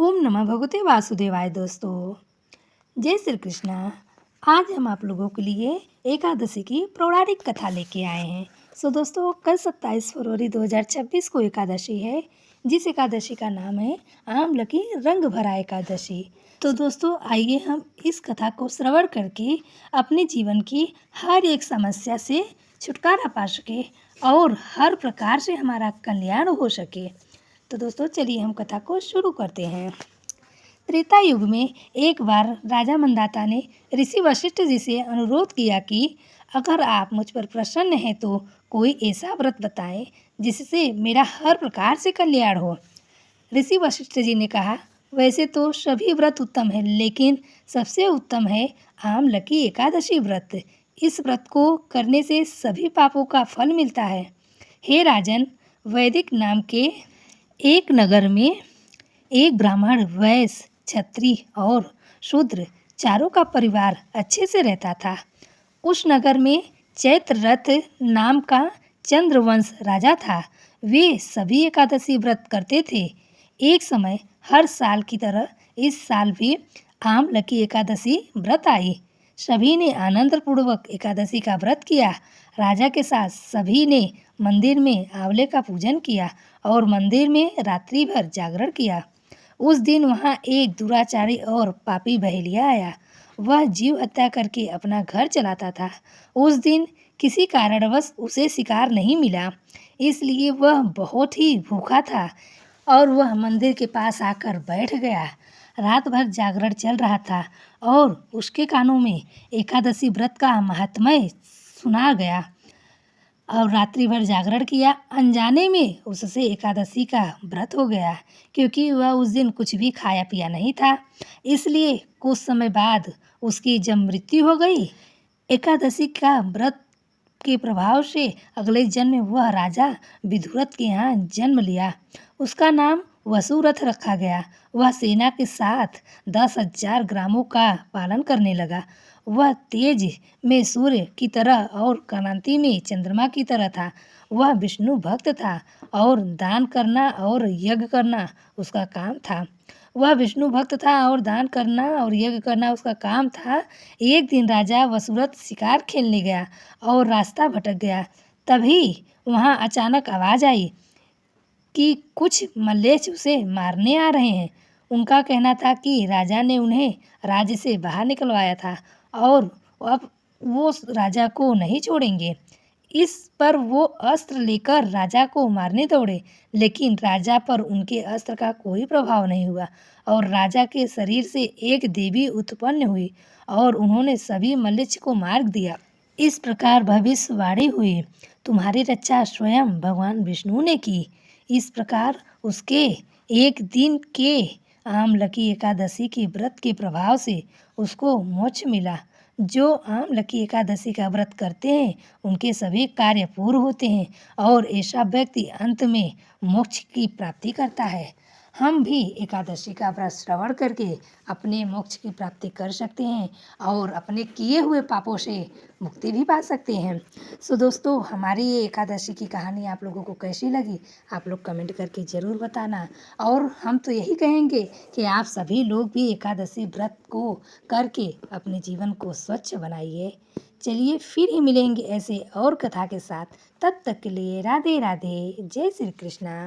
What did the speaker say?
ओम नमः भगवते वासुदेवाय। दोस्तों, जय श्री कृष्णा। आज हम आप लोगों के लिए एकादशी की पौराणिक कथा लेके आए हैं। दोस्तों, कल 27 फरवरी 2026 को एकादशी है, जिस एकादशी का नाम है आमलकी रंग भरा एकादशी। तो दोस्तों, आइए हम इस कथा को श्रवण करके अपने जीवन की हर एक समस्या से छुटकारा पा सके और हर प्रकार से हमारा कल्याण हो सके। तो दोस्तों, चलिए हम कथा को शुरू करते हैं। त्रेता युग में एक बार राजा मंदाता ने ऋषि वशिष्ठ जी से अनुरोध किया कि अगर आप मुझ पर प्रसन्न हैं तो कोई ऐसा व्रत बताएं जिससे मेरा हर प्रकार से कल्याण हो। ऋषि वशिष्ठ जी ने कहा, वैसे तो सभी व्रत उत्तम है, लेकिन सबसे उत्तम है आमलकी एकादशी व्रत। इस व्रत को करने से सभी पापों का फल मिलता है। हे राजन, वैदिक नाम के एक नगर में एक ब्राह्मण, वैश्य, क्षत्रिय और शूद्र चारों का परिवार अच्छे से रहता था। उस नगर में चैत्ररथ नाम का चंद्रवंश राजा था। वे सभी एकादशी व्रत करते थे। एक समय हर साल की तरह इस साल भी आमलकी एकादशी व्रत आई। सभी ने आनंदपूर्वक एकादशी का व्रत किया। राजा के साथ सभी ने मंदिर में आंवले का पूजन किया और मंदिर में रात्रि भर जागरण किया। उस दिन वहाँ एक दुराचारी और पापी बहेलिया आया। वह जीव हत्या करके अपना घर चलाता था। उस दिन किसी कारणवश उसे शिकार नहीं मिला, इसलिए वह बहुत ही भूखा था और वह मंदिर के पास आकर बैठ गया। रात भर जागरण चल रहा था और उसके कानों में एकादशी व्रत का महात्म्य सुना गया और रात्रि भर जागरण किया। अनजाने में उससे एकादशी का व्रत हो गया, क्योंकि वह उस दिन कुछ भी खाया पिया नहीं था। इसलिए कुछ समय बाद उसकी जब मृत्यु हो गई। एकादशी का व्रत के प्रभाव से अगले जन्म में वह राजा विदुरथ के यहाँ जन्म लिया। उसका नाम वसुरथ रखा गया। वह सेना के साथ 10,000 ग्रामों का पालन करने लगा। वह तेज में सूर्य की तरह और कांति में चंद्रमा की तरह था। वह विष्णु भक्त था और दान करना और यज्ञ करना उसका काम था। वह विष्णु भक्त था और दान करना और यज्ञ करना उसका काम था। एक दिन राजा वसुरथ शिकार खेलने गया और रास्ता भटक गया। तभी वहाँ अचानक आवाज़ आई कि कुछ मल्लेच्छ उसे मारने आ रहे हैं। उनका कहना था कि राजा ने उन्हें राज्य से बाहर निकलवाया था और अब वो राजा को नहीं छोड़ेंगे। इस पर वो अस्त्र लेकर राजा को मारने दौड़े, लेकिन राजा पर उनके अस्त्र का कोई प्रभाव नहीं हुआ और राजा के शरीर से एक देवी उत्पन्न हुई और उन्होंने सभी मल्लेच्छ को मार दिया। इस प्रकार भविष्यवाणी हुई, तुम्हारी रक्षा स्वयं भगवान विष्णु ने की। इस प्रकार उसके एक दिन के आमलकी एकादशी के व्रत के प्रभाव से उसको मोक्ष मिला। जो आमलकी एकादशी का व्रत करते हैं उनके सभी कार्य पूर्ण होते हैं और ऐसा व्यक्ति अंत में मोक्ष की प्राप्ति करता है। हम भी एकादशी का व्रत श्रवण करके अपने मोक्ष की प्राप्ति कर सकते हैं और अपने किए हुए पापों से मुक्ति भी पा सकते हैं। दोस्तों, हमारी ये एकादशी की कहानी आप लोगों को कैसी लगी, आप लोग कमेंट करके ज़रूर बताना। और हम तो यही कहेंगे कि आप सभी लोग भी एकादशी व्रत को करके अपने जीवन को स्वच्छ बनाइए। चलिए, फिर ही मिलेंगे ऐसे और कथा के साथ। तब तक के लिए राधे राधे, जय श्री कृष्णा।